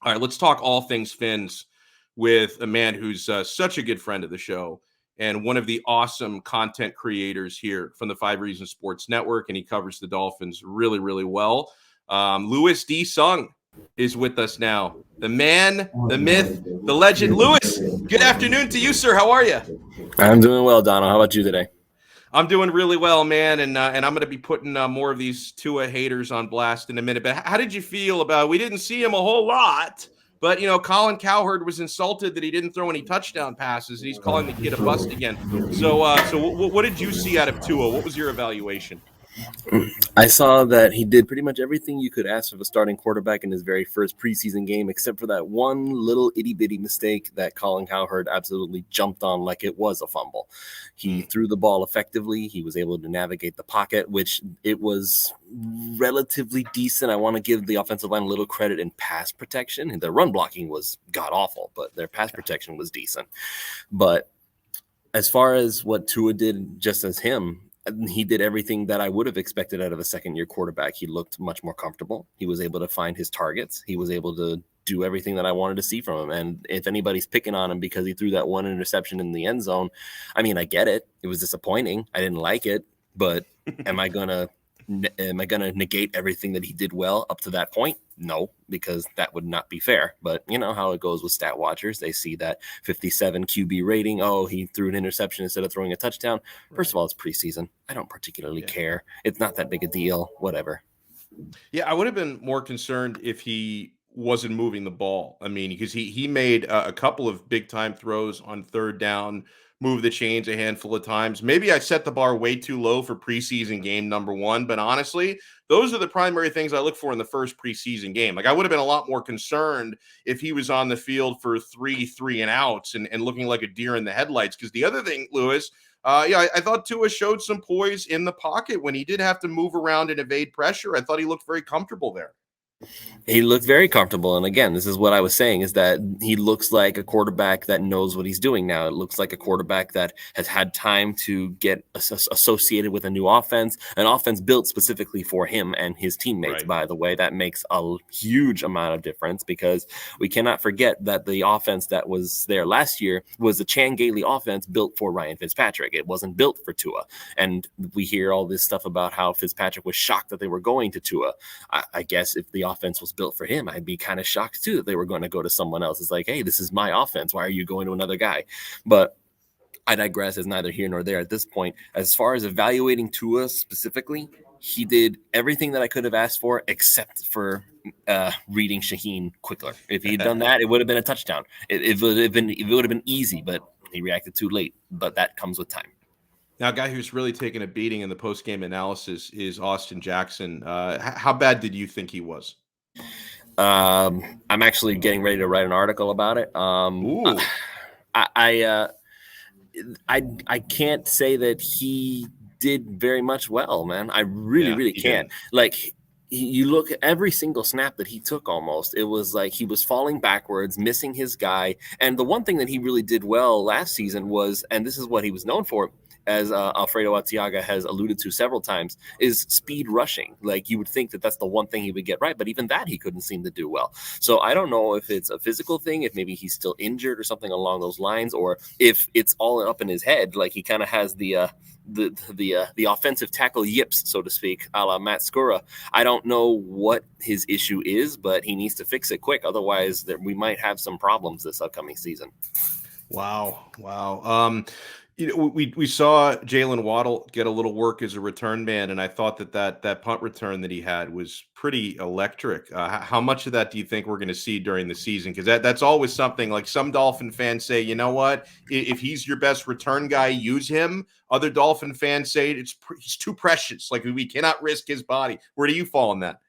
All right, let's talk all things Fins with a man who's such a good friend of the show and one of the awesome content creators here from the Five Reasons Sports Network, and he covers the Dolphins really, really well. Louis D. Sung is with us now. The man, the myth, the legend. Louis, good afternoon to you, sir. How are you? I'm doing well, Donno. How about you today? I'm doing really well, man, and I'm going to be putting more of these Tua haters on blast in a minute. But how did you feel about? We didn't see him a whole lot, but Colin Cowherd was insulted that he didn't throw any touchdown passes, and he's calling the kid a bust again. So what did you see out of Tua? What was your evaluation? I saw that he did pretty much everything you could ask of a starting quarterback in his very first preseason game, except for that one little itty-bitty mistake that Colin Cowherd absolutely jumped on like it was a fumble. He threw the ball effectively. He was able to navigate the pocket, which it was relatively decent. I want to give the offensive line a little credit in pass protection. Their run blocking was god-awful, but their pass protection was decent. But as far as what Tua did just as him, he did everything that I would have expected out of a second-year quarterback. He looked much more comfortable. He was able to find his targets. He was able to do everything that I wanted to see from him. And if anybody's picking on him because he threw that one interception in the end zone, I mean, I get it. It was disappointing. I didn't like it. But am I gonna negate everything that he did well up to that point? No, because that would not be fair. But you know how it goes with stat watchers. They see that 57 QB rating. Oh, he threw an interception instead of throwing a touchdown. First of all, it's preseason. I don't particularly care. It's not that big a deal. Whatever. Yeah, I would have been more concerned if he wasn't moving the ball. I mean, because he made a couple of big time throws on third down, moved the chains a handful of times. Maybe I set the bar way too low for preseason game number one, but honestly, those are the primary things I look for in the first preseason game. Like I would have been a lot more concerned if he was on the field for three and outs and looking like a deer in the headlights. Because the other thing, Lewis, I thought Tua showed some poise in the pocket when he did have to move around and evade pressure. I thought he looked very comfortable there. He looked very comfortable. And again, this is what I was saying, is that he looks like a quarterback that knows what he's doing now. It looks like a quarterback that has had time to get associated with a new offense, an offense built specifically for him and his teammates, Right. by the way. That makes a huge amount of difference because we cannot forget that the offense that was there last year was the Chan Gailey offense built for Ryan Fitzpatrick. It wasn't built for Tua. And we hear all this stuff about how Fitzpatrick was shocked that they were going to Tua. I guess if the offense was built for him, I'd be kind of shocked too that they were going to go to someone else. It's like, hey, this is my offense. Why are you going to another guy? But I digress. Is neither here nor there at this point. As far as evaluating Tua specifically, he did everything that I could have asked for except for reading Shaheen quicker. If he'd done that, it would have been a touchdown. It would have been easy, but he reacted too late. But that comes with time. Now, a guy who's really taken a beating in the post-game analysis is Austin Jackson. How bad did you think he was? I'm actually getting ready to write an article about it. I can't say that he did very much well, man. I really can't. Didn't. Like, you look at every single snap that he took almost, it was like he was falling backwards, missing his guy. And the one thing that he really did well last season was, and this is what he was known for, as Alfredo Atiaga has alluded to several times, is speed rushing. Like, you would think that that's the one thing he would get right, but even that he couldn't seem to do well. So I don't know if it's a physical thing, if maybe he's still injured or something along those lines, or if it's all up in his head. Like, he kind of has the offensive tackle yips, so to speak, a la Matt Skura. I don't know what his issue is, but he needs to fix it quick. Otherwise, we might have some problems this upcoming season. Wow. We saw Jalen Waddle get a little work as a return man, and I thought that punt return that he had was pretty electric. How much of that do you think we're going to see during the season? Because that's always something. Like, some Dolphin fans say, you know what? If he's your best return guy, use him. Other Dolphin fans say he's too precious. Like, we cannot risk his body. Where do you fall on that?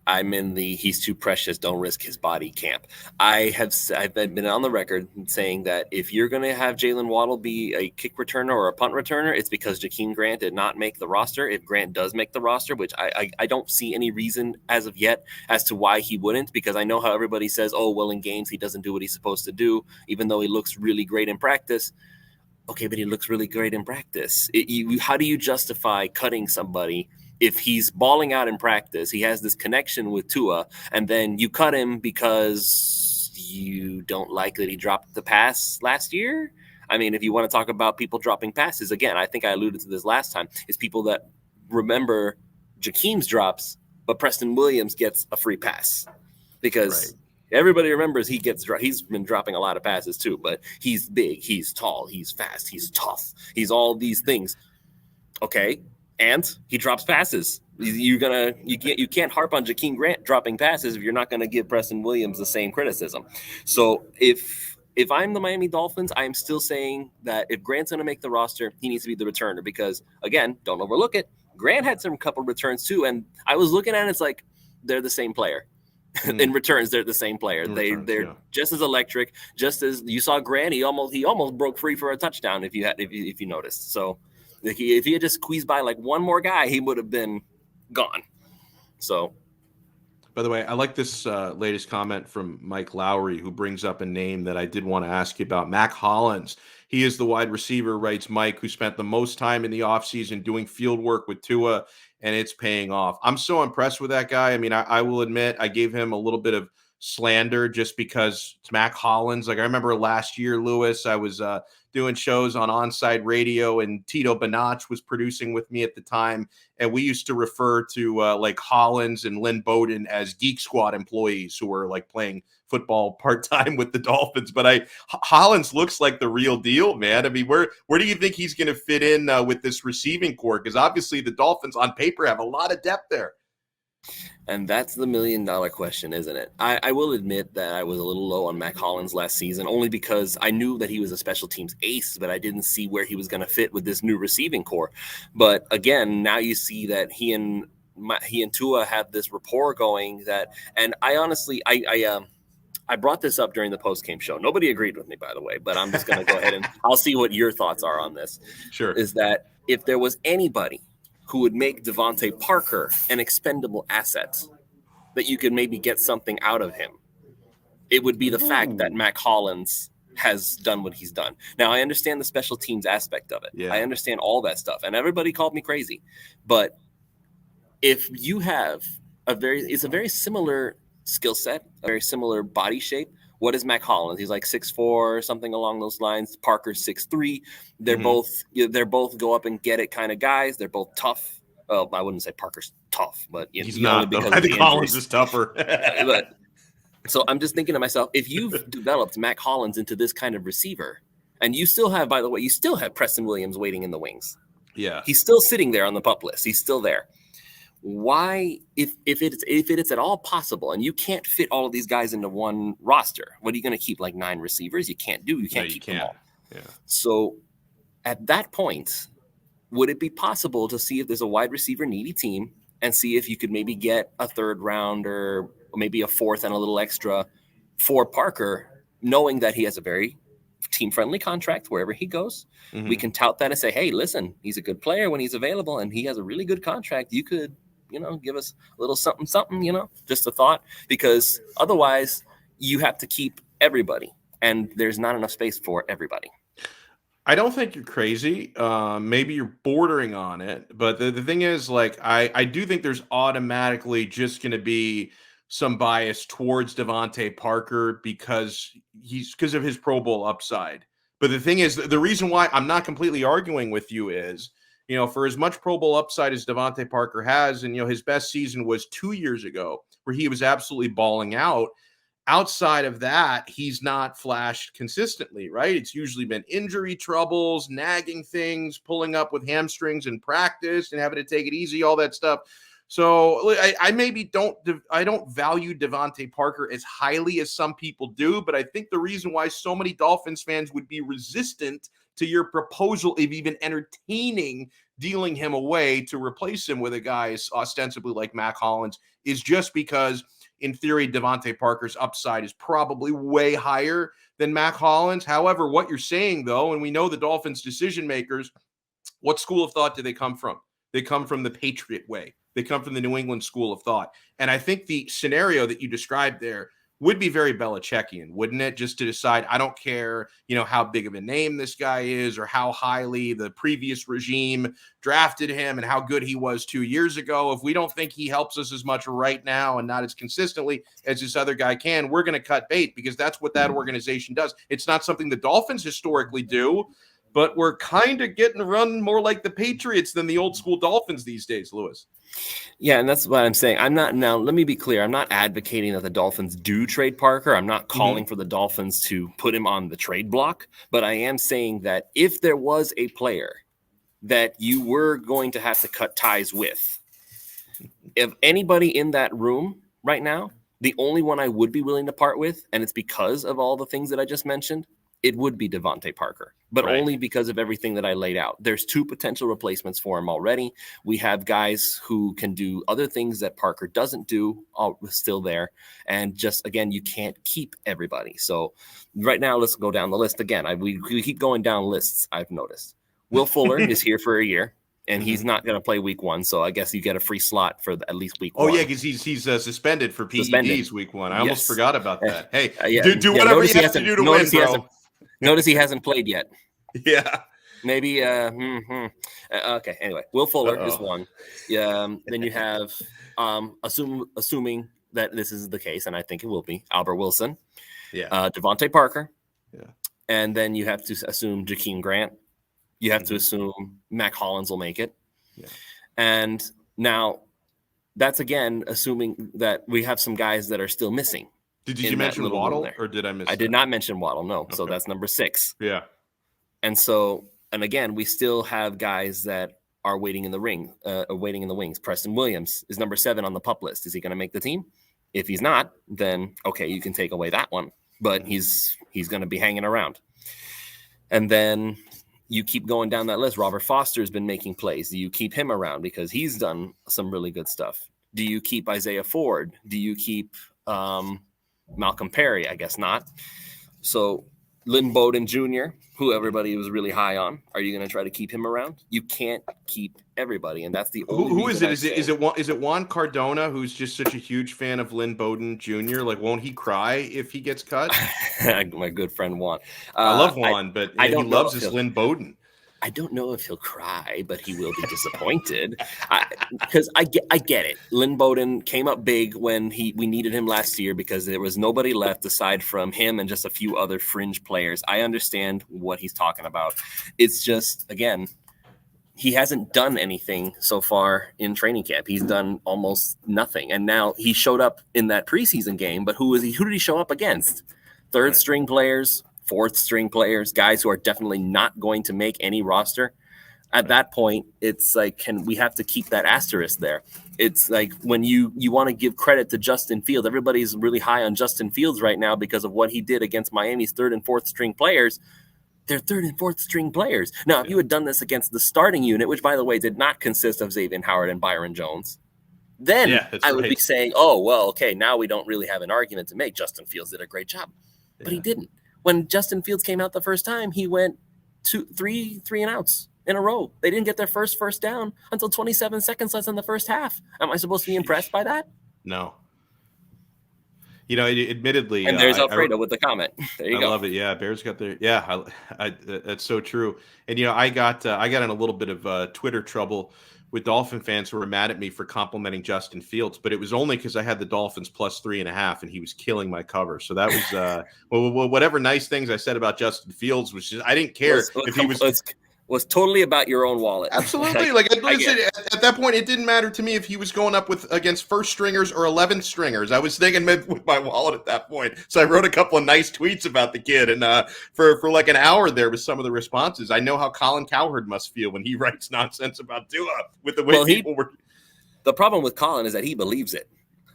I'm in the he's too precious, don't risk his body camp. I've been on the record saying that if you're going to have Jalen Waddle be a kick returner or a punt returner, it's because Jakeem Grant did not make the roster. If Grant does make the roster, which I don't see any reason as of yet as to why he wouldn't, because I know how everybody says, oh, well, in games he doesn't do what he's supposed to do, even though he looks really great in practice. Okay, but he looks really great in practice. How do you justify cutting somebody if he's balling out in practice, he has this connection with Tua, and then you cut him because you don't like that he dropped the pass last year. I mean, if you want to talk about people dropping passes, again, I think I alluded to this last time, is people that remember Jakeem's drops, but Preston Williams gets a free pass because everybody remembers he's been dropping a lot of passes too, but he's big, he's tall, he's fast, he's tough, he's all these things. Okay, and he drops passes. You can't harp on Jakeem Grant dropping passes if you're not going to give Preston Williams the same criticism. So if I'm the Miami Dolphins, I'm still saying that if Grant's going to make the roster, he needs to be the returner because, again, don't overlook it. Grant had some couple returns too, and I was looking at it, it's like they're the same player. In returns, they're the same player. They're just as electric. Just as you saw Grant, he almost broke free for a touchdown if you noticed. So if he had just squeezed by like one more guy, he would have been gone. So, by the way, I like this latest comment from Mike Lowry, who brings up a name that I did want to ask you about, Mac Hollins. He is the wide receiver, writes Mike, who spent the most time in the offseason doing field work with Tua, and it's paying off. I'm so impressed with that guy. I mean, I will admit I gave him a little bit of slander just because it's Mac Hollins. Like I remember last year, Lewis, I was doing shows on Onside Radio, and Tito Banach was producing with me at the time. And we used to refer to like Hollins and Lynn Bowden as Geek Squad employees who were like playing football part-time with the Dolphins. But Hollins looks like the real deal, man. I mean, where do you think he's going to fit in with this receiving core? Because obviously the Dolphins on paper have a lot of depth there. And that's the $1 million question, isn't it? I will admit that I was a little low on Mac Hollins last season, only because I knew that he was a special teams ace, but I didn't see where he was going to fit with this new receiving core. But again, now you see that he and Tua have this rapport going and I honestly, I brought this up during the post-game show. Nobody agreed with me, by the way, but I'm just going to go ahead and I'll see what your thoughts are on this. Sure. Is that if there was anybody who would make Devontae Parker an expendable asset, that you could maybe get something out of him, it would be the fact that Mac Hollins has done what he's done. Now, I understand the special teams aspect of it. Yeah. I understand all that stuff, and everybody called me crazy. But if you have it's a very similar skill set, a very similar body shape. What is Mac Hollins? He's like 6'4", something along those lines. Parker's 6'3". They're both go up and get it kind of guys. They're both tough. Well, I wouldn't say Parker's tough, but he's not. Because I think Hollins is tougher. But, so I'm just thinking to myself, if you've developed Mac Hollins into this kind of receiver, and you still have, by the way, you still have Preston Williams waiting in the wings. Yeah, he's still sitting there on the pup list. He's still there. Why, if it's at all possible, and you can't fit all of these guys into one roster, what are you going to keep, like 9 receivers? You can't keep them all. Yeah. So at that point, would it be possible to see if there's a wide receiver needy team and see if you could maybe get a 3rd round or maybe a 4th and a little extra for Parker, knowing that he has a very team-friendly contract wherever he goes? Mm-hmm. We can tout that and say, hey, listen, he's a good player when he's available and he has a really good contract. You could, give us a little something, just a thought, because otherwise you have to keep everybody and there's not enough space for everybody. I don't think you're crazy. Maybe you're bordering on it. But the thing is, like, I do think there's automatically just going to be some bias towards Devontae Parker because of his Pro Bowl upside. But the thing is, the reason why I'm not completely arguing with you is, for as much Pro Bowl upside as Devontae Parker has, and, his best season was 2 years ago where he was absolutely balling out. Outside of that, he's not flashed consistently, right? It's usually been injury troubles, nagging things, pulling up with hamstrings in practice and having to take it easy, all that stuff. So I don't value Devontae Parker as highly as some people do, but I think the reason why so many Dolphins fans would be resistant to your proposal of even entertaining dealing him away to replace him with a guy ostensibly like Mac Hollins is just because, in theory, Devontae Parker's upside is probably way higher than Mac Hollins. However, what you're saying, though, and we know the Dolphins decision makers, what school of thought do they come from? They come from the Patriot way. They come from the New England school of thought. And I think the scenario that you described there would be very Belichickian, wouldn't it? Just to decide, I don't care, how big of a name this guy is or how highly the previous regime drafted him and how good he was 2 years ago. If we don't think he helps us as much right now and not as consistently as this other guy can, we're going to cut bait, because that's what that organization does. It's not something the Dolphins historically do, but we're kind of getting run more like the Patriots than the old school Dolphins these days, Lewis. Yeah, and that's what I'm saying. Now, let me be clear. I'm not advocating that the Dolphins do trade Parker. I'm not calling for the Dolphins to put him on the trade block, but I am saying that if there was a player that you were going to have to cut ties with, if anybody in that room right now, the only one I would be willing to part with, and it's because of all the things that I just mentioned, it would be Devontae Parker, but only because of everything that I laid out. There's 2 potential replacements for him already. We have guys who can do other things that Parker doesn't do, still there. And just, again, you can't keep everybody. So right now, let's go down the list again. We keep going down lists, I've noticed. Will Fuller is here for a year, and he's not going to play week 1. So I guess you get a free slot for at least week 1. Oh, yeah, because he's suspended for PEDs week 1. I almost forgot about that. Hey, do whatever you have to do to win, bro. Notice he hasn't played yet. Yeah. Maybe. Okay. Anyway, Will Fuller is one. Then you have, assuming that this is the case, and I think it will be, Albert Wilson. Yeah. Devontae Parker. Yeah. And then you have to assume Jakeem Grant. You have to assume Mac Hollins will make it. Yeah. And now that's, again, assuming that we have some guys that are still missing. Did you mention Waddle, or did I miss I did not mention Waddle, no. Okay. So that's number 6. Yeah. And so, and again, we still have guys that are waiting in the wings. Preston Williams is number 7 on the PUP list. Is he going to make the team? If he's not, then okay, you can take away that one. But he's going to be hanging around. And then you keep going down that list. Robert Foster's been making plays. Do you keep him around because he's done some really good stuff? Do you keep Isaiah Ford? Do you keep Malcolm Perry? I guess not. So Lynn Bowden Jr., who everybody was really high on, are you going to try to keep him around? You can't keep everybody, and that's the only. Who is it? Is it Juan Cardona, who's just such a huge fan of Lynn Bowden Jr.? Like, won't he cry if he gets cut? My good friend Juan. I love Juan, but he loves his Lynn Bowden. I don't know if he'll cry, but he will be disappointed because I get it. Lynn Bowden came up big when we needed him last year because there was nobody left aside from him and just a few other fringe players. I understand what he's talking about. It's just, again, he hasn't done anything so far in training camp. He's done almost nothing. And now he showed up in that preseason game, but who did he show up against? Third string players, fourth string players, guys who are definitely not going to make any roster. At that point, it's like, we have to keep that asterisk there. It's like when you want to give credit to Justin Fields. Everybody's really high on Justin Fields right now because of what he did against Miami's third and fourth string players. They're third and fourth string players. Now, if you had done this against the starting unit, which, by the way, did not consist of Xavier Howard and Byron Jones, then I would be saying, oh, well, okay, now we don't really have an argument to make. Justin Fields did a great job. But he didn't. When Justin Fields came out the first time, he went 3 and outs in a row. They didn't get their first down until 27 seconds left in the first half. Am I supposed to be impressed by that? No. Admittedly, and there's Alfredo with the comment. There you go. I love it. Yeah, Bears got their. Yeah, that's so true. And I got in a little bit of Twitter trouble with Dolphin fans who were mad at me for complimenting Justin Fields, but it was only because I had the Dolphins plus 3.5, and he was killing my cover. So that was whatever nice things I said about Justin Fields was just, I didn't care if he was totally about your own wallet. Absolutely. At that point, it didn't matter to me if he was going up against first stringers or 11th stringers. I was thinking with my wallet at that point. So I wrote a couple of nice tweets about the kid. And for like an hour there with some of the responses, I know how Colin Cowherd must feel when he writes nonsense about Tua with the way people were. The problem with Colin is that he believes it.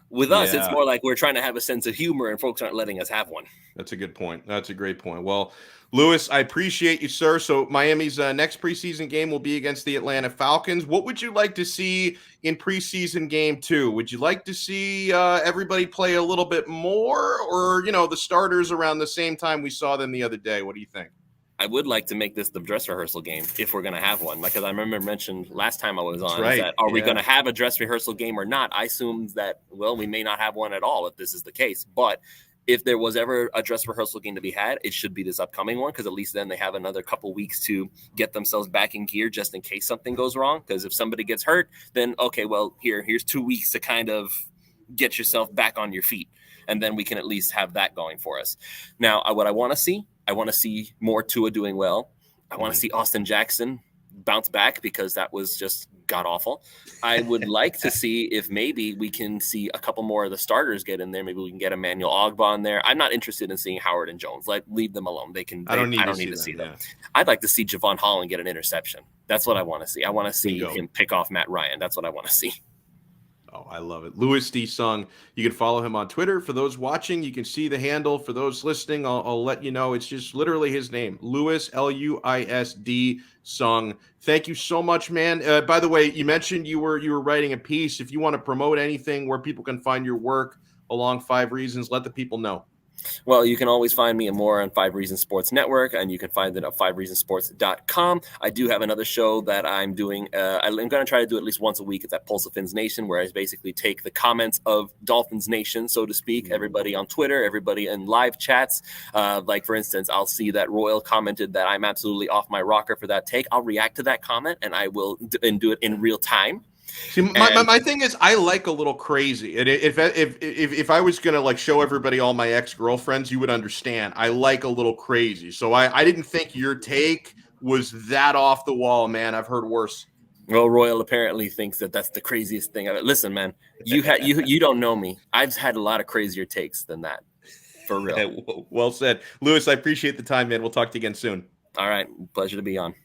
With us, it's more like we're trying to have a sense of humor and folks aren't letting us have one. That's a good point. That's a great point. Well, Lewis, I appreciate you, sir. So Miami's next preseason game will be against the Atlanta Falcons. What would you like to see in preseason game 2? Would you like to see everybody play a little bit more, or, the starters around the same time we saw them the other day? What do you think? I would like to make this the dress rehearsal game if we're going to have one. Because I remember mentioned last time I was on that are we going to have a dress rehearsal game or not? I assumed that, we may not have one at all if this is the case. But if there was ever a dress rehearsal game to be had, it should be this upcoming one, because at least then they have another couple weeks to get themselves back in gear just in case something goes wrong. Because if somebody gets hurt, then okay, well, here's 2 weeks to kind of get yourself back on your feet, and then we can at least have that going for us. Now, what I want to see more Tua doing well. I want to see Austin Jackson bounce back, because that was just god awful. I would like to see if maybe we can see a couple more of the starters get in there. Maybe we can get Emmanuel Ogbah in there. I'm not interested in seeing Howard and Jones. Like, leave them alone. I don't need to see them. Yeah. I'd like to see Javon Holland get an interception. That's what I want to see. I want to see him pick off Matt Ryan. That's what I want to see. Oh, I love it. Louis D. Sung. You can follow him on Twitter. For those watching, you can see the handle. For those listening, I'll let you know. It's just literally his name. Louis, Luisd Sung. Thank you so much, man. By the way, you mentioned you were writing a piece. If you want to promote anything where people can find your work along 5 Reasons, let the people know. Well, you can always find me and more on 5 Reasons Sports Network, and you can find it at 5reasonsports.com. I do have another show that I'm doing. I'm going to try to do at least once a week. It's at Pulse of Fins Nation, where I basically take the comments of Dolphins Nation, so to speak, everybody on Twitter, everybody in live chats. Like, for instance, I'll see that Royal commented that I'm absolutely off my rocker for that take. I'll react to that comment, and I will do it in real time. See, my thing is, I like a little crazy. And if I was gonna like show everybody all my ex-girlfriends, you would understand. I like a little crazy. So I didn't think your take was that off the wall, man. I've heard worse. Well, Royal apparently thinks that that's the craziest thing. Listen, man, you don't know me. I've had a lot of crazier takes than that, for real. Well said, Louis. I appreciate the time, man. We'll talk to you again soon. All right, pleasure to be on.